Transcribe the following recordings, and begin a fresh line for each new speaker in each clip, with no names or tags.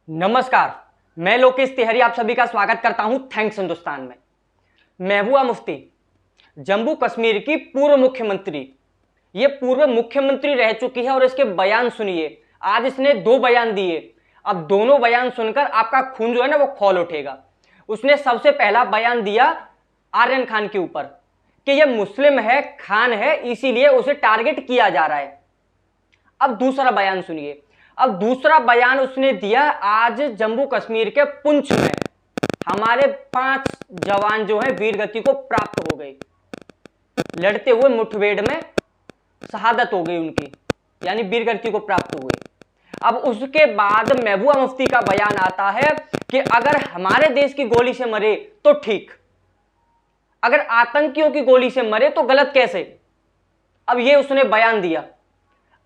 नमस्कार। मैं लोकेश तिहरी आप सभी का स्वागत करता हूं थैंक्स हिंदुस्तान में। महबूबा मुफ्ती जम्मू कश्मीर की पूर्व मुख्यमंत्री, ये पूर्व मुख्यमंत्री रह चुकी है और इसके बयान सुनिए। आज इसने दो बयान दिए। अब दोनों बयान सुनकर आपका खून जो है ना वो खौल उठेगा। उसने सबसे पहला बयान दिया आर्यन खान के ऊपर कि यह मुस्लिम है, खान है, इसीलिए उसे टारगेट किया जा रहा है। अब दूसरा बयान सुनिए। अब दूसरा बयान उसने दिया आज जम्मू कश्मीर के पुंछ में हमारे 5 जवान जो हैं वीर गति को प्राप्त हो गए। लड़ते हुए मुठभेड़ में शहादत हो गई उनकी, यानी वीर गति को प्राप्त हुए। अब उसके बाद महबूबा मुफ्ती का बयान आता है कि अगर हमारे देश की गोली से मरे तो ठीक, अगर आतंकियों की गोली से मरे तो गलत कैसे। अब ये उसने बयान दिया।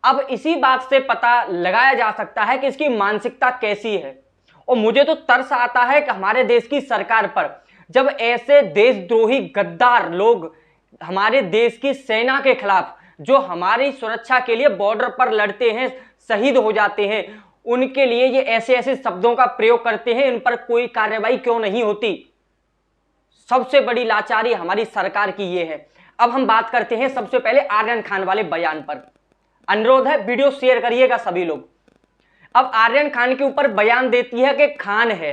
अब इसी बात से पता लगाया जा सकता है कि इसकी मानसिकता कैसी है। और मुझे तो तरस आता है कि हमारे देश की सरकार पर, जब ऐसे देशद्रोही गद्दार लोग हमारे देश की सेना के खिलाफ, जो हमारी सुरक्षा के लिए बॉर्डर पर लड़ते हैं, शहीद हो जाते हैं, उनके लिए ये ऐसे ऐसे शब्दों का प्रयोग करते हैं, इन पर कोई कार्रवाई क्यों नहीं होती। सबसे बड़ी लाचारी हमारी सरकार की ये है। अब हम बात करते हैं सबसे पहले आर्यन खान वाले बयान पर। अनुरोध है वीडियो शेयर करिएगा सभी लोग। अब आर्यन खान के ऊपर बयान देती है कि खान है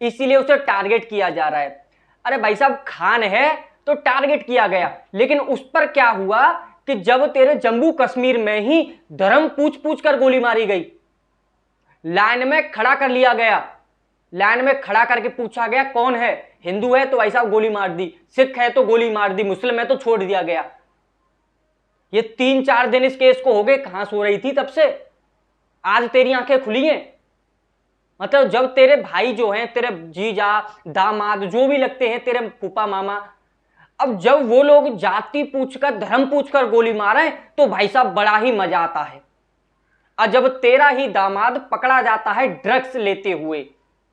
इसीलिए उसे टारगेट किया जा रहा है। अरे भाई साहब, खान है तो टारगेट किया गया, लेकिन उस पर क्या हुआ कि जब तेरे जम्मू कश्मीर में ही धर्म पूछ पूछ कर गोली मारी गई, लाइन में खड़ा कर लिया गया, लाइन में खड़ा करके पूछा गया कौन है, हिंदू है तो भाई साहब गोली मार दी, सिख है तो गोली मार दी, मुस्लिम है तो छोड़ दिया गया। ये 3-4 दिन इस केस को हो गए, कहां सो रही थी तब से? आज तेरी आंखें खुली हैं। मतलब जब तेरे भाई जो हैं, तेरे जीजा दामाद जो भी लगते हैं, तेरे फूफा मामा, अब जब वो लोग जाति पूछकर धर्म पूछकर गोली मारे तो भाई साहब बड़ा ही मजा आता है। और जब तेरा ही दामाद पकड़ा जाता है ड्रग्स लेते हुए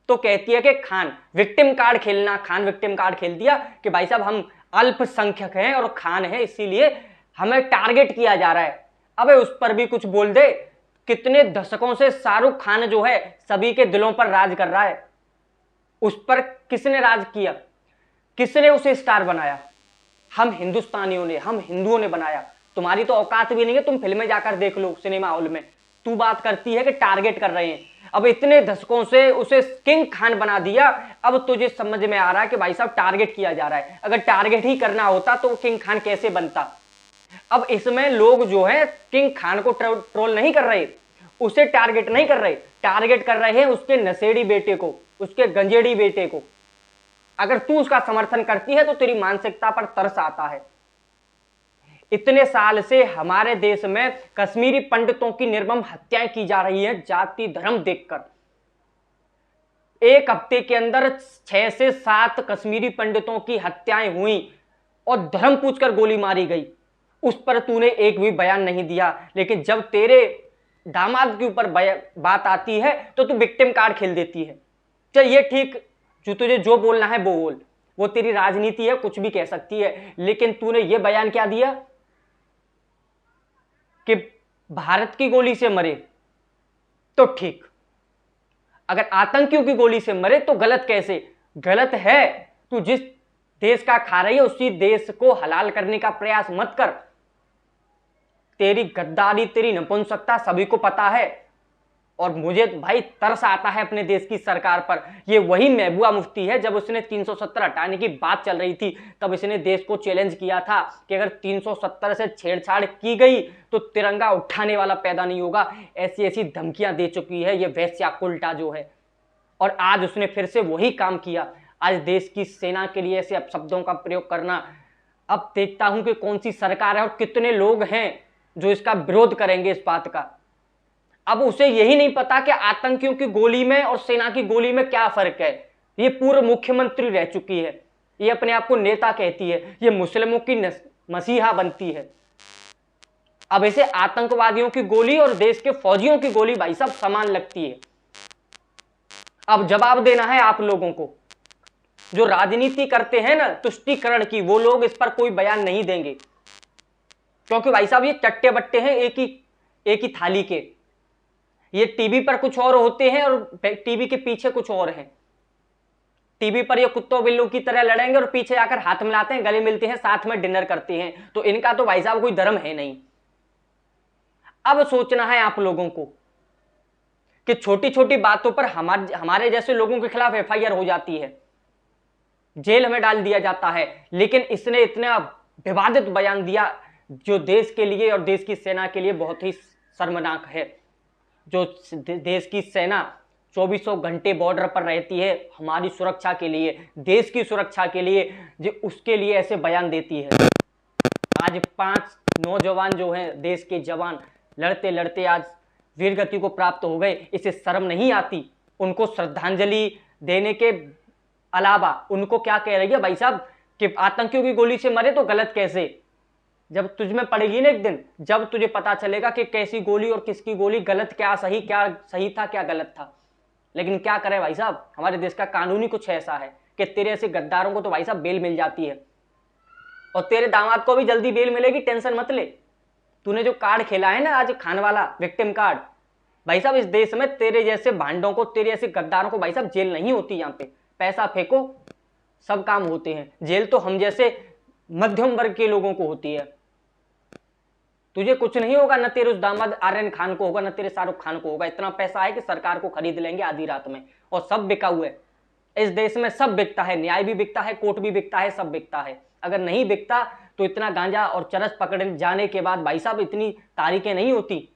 तो कहती है कि खान विक्टिम कार्ड खेलना। खान विक्टिम कार्ड खेल दिया कि भाई साहब हम अल्पसंख्यक हैं और खान है इसीलिए हमें टारगेट किया जा रहा है। अबे उस पर भी कुछ बोल दे। कितने दशकों से शाहरुख खान जो है सभी के दिलों पर राज कर रहा है, उस पर किसने राज किया? किसने उसे स्टार बनाया? हम हिंदुस्तानियों ने, हम हिंदुओं ने बनाया। तुम्हारी तो औकात भी नहीं है, तुम फिल्में जाकर देख लो सिनेमा हॉल में। तू बात करती है कि टारगेट कर रहे हैं। अब इतने दशकों से उसे किंग खान बना दिया, अब तुझे समझ में आ रहा है कि भाई साहब टारगेट किया जा रहा है। अगर टारगेट ही करना होता तो किंग खान कैसे बनता? अब इसमें लोग जो है किंग खान को ट्रोल नहीं कर रहे, उसे टारगेट नहीं कर रहे, टारगेट कर रहे हैं उसके नशेड़ी बेटे को, उसके गंजेड़ी बेटे को। अगर तू उसका समर्थन करती है तो तेरी मानसिकता पर तरस आता है। इतने साल से हमारे देश में कश्मीरी पंडितों की निर्मम हत्याएं की जा रही है जाति धर्म देखकर। एक हफ्ते के अंदर 6 से 7 कश्मीरी पंडितों की हत्याएं हुई और धर्म पूछकर गोली मारी गई। उस पर तूने एक भी बयान नहीं दिया। लेकिन जब तेरे दामाद के ऊपर बात आती है तो तू विक्टिम कार्ड खेल देती है। चल ये ठीक, जो तुझे जो बोलना है वो बोल, वो तेरी राजनीति है, कुछ भी कह सकती है। लेकिन तूने ये बयान क्या दिया कि भारत की गोली से मरे तो ठीक, अगर आतंकियों की गोली से मरे तो गलत कैसे? गलत है। तू जिस देश का खा रही है उसी देश को हलाल करने का प्रयास मत कर। तेरी गद्दारी, तेरी नपुंसकता सभी को पता है। और मुझे भाई तरस आता है अपने देश की सरकार पर। ये वही महबूबा मुफ्ती है, जब उसने 370 हटाने की बात चल रही थी तब इसने देश को चैलेंज किया था कि अगर 370 से छेड़छाड़ की गई तो तिरंगा उठाने वाला पैदा नहीं होगा। ऐसी ऐसी धमकियां दे चुकी है ये वैश्या कुल्टा जो है। और आज उसने फिर से वही काम किया। आज देश की सेना के लिए ऐसे अपशब्दों का प्रयोग करना। अब देखता हूं कि कौन सी सरकार है और कितने लोग हैं जो इसका विरोध करेंगे इस बात का। अब उसे यही नहीं पता कि आतंकियों की गोली में और सेना की गोली में क्या फर्क है। ये पूर्व मुख्यमंत्री रह चुकी है, ये अपने आप को नेता कहती है, ये मुस्लिमों की मसीहा बनती है। अब इसे आतंकवादियों की गोली और देश के फौजियों की गोली भाई साहब समान लगती है। अब जवाब देना है आप लोगों को। जो राजनीति करते हैं ना तुष्टीकरण की, वो लोग इस पर कोई बयान नहीं देंगे, क्योंकि भाई साहब ये चट्टे बट्टे हैं एक ही थाली के। ये टीवी पर कुछ और होते हैं और टीवी के पीछे कुछ और है। टीवी पर ये कुत्तों बिल्लों की तरह लड़ेंगे और पीछे आकर हाथ मिलाते हैं, गले मिलते हैं, साथ में डिनर करते हैं। तो इनका तो भाई साहब कोई धर्म है नहीं। अब सोचना है आप लोगों को कि छोटी छोटी बातों पर हमारे जैसे लोगों के खिलाफ एफआईआर हो जाती है, जेल में डाल दिया जाता है, लेकिन इसने इतना विवादित बयान दिया जो देश के लिए और देश की सेना के लिए बहुत ही शर्मनाक है। जो देश की सेना 24 घंटे बॉर्डर पर रहती है हमारी सुरक्षा के लिए, देश की सुरक्षा के लिए, जो उसके लिए ऐसे बयान देती है। आज 5 नौजवान जो हैं देश के जवान लड़ते लड़ते आज वीरगति को प्राप्त हो गए। इसे शर्म नहीं आती? उनको श्रद्धांजलि देने के अलावा उनको क्या कह रही है भाई साहब कि आतंकियों की गोली से मरे तो गलत कैसे? जब तुझ में पड़ेगी ना एक दिन, जब तुझे पता चलेगा कि कैसी गोली और किसकी गोली, गलत क्या सही था क्या गलत था। लेकिन क्या करें भाई साहब, हमारे देश का कानून ही कुछ ऐसा है कि तेरे ऐसे गद्दारों को तो भाई साहब बेल मिल जाती है, और तेरे दामाद को भी जल्दी बेल मिलेगी, टेंशन मत ले। तूने जो कार्ड खेला है ना आज खान वाला विक्टिम कार्ड, भाई साहब इस देश में तेरे जैसे भांडों को, तेरे ऐसे गद्दारों को भाई साहब जेल नहीं होती। यहाँ पे पैसा फेंको सब काम होते हैं, जेल तो हम जैसे मध्यम वर्ग के लोगों को होती है। तुझे कुछ नहीं होगा, न तेरे उस दामाद आर्यन खान को होगा, न तेरे शाहरुख खान को होगा। इतना पैसा है कि सरकार को खरीद लेंगे आधी रात में, और सब बिका हुआ है। इस देश में सब बिकता है, न्याय भी बिकता है, कोर्ट भी बिकता है, सब बिकता है। अगर नहीं बिकता तो इतना गांजा और चरस पकड़ जाने के बाद भाई साहब इतनी तारीखें नहीं होती,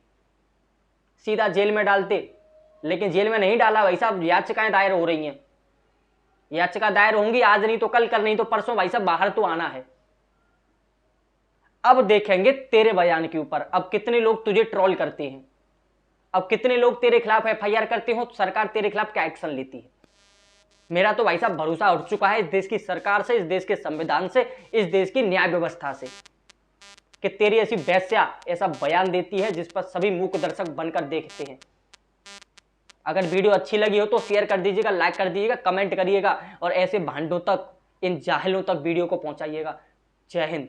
सीधा जेल में डालते। लेकिन जेल में नहीं डाला भाई साहब, याचिकाएं दायर हो रही हैं। याचिका दायर होंगी आज नहीं तो कल, कल नहीं तो परसों, भाई साहब बाहर तो आना है। अब देखेंगे तेरे बयान के ऊपर, अब कितने लोग तुझे ट्रोल करते हैं, अब कितने लोग तेरे खिलाफ एफआईआर करते हो, सरकार तेरे खिलाफ क्या एक्शन लेती है। मेरा तो भाई साहब भरोसा उठ चुका है इस देश की सरकार से, इस देश के संविधान से, इस देश की न्याय व्यवस्था से, कि तेरी ऐसी वैश्या ऐसा बयान देती है जिस पर सभी मूक दर्शक बनकर देखते हैं। अगर वीडियो अच्छी लगी हो तो शेयर कर दीजिएगा, लाइक कर दीजिएगा, कमेंट करिएगा, और ऐसे भांडों तक, इन जाहिलों तक वीडियो को पहुंचाइएगा। जय हिंद।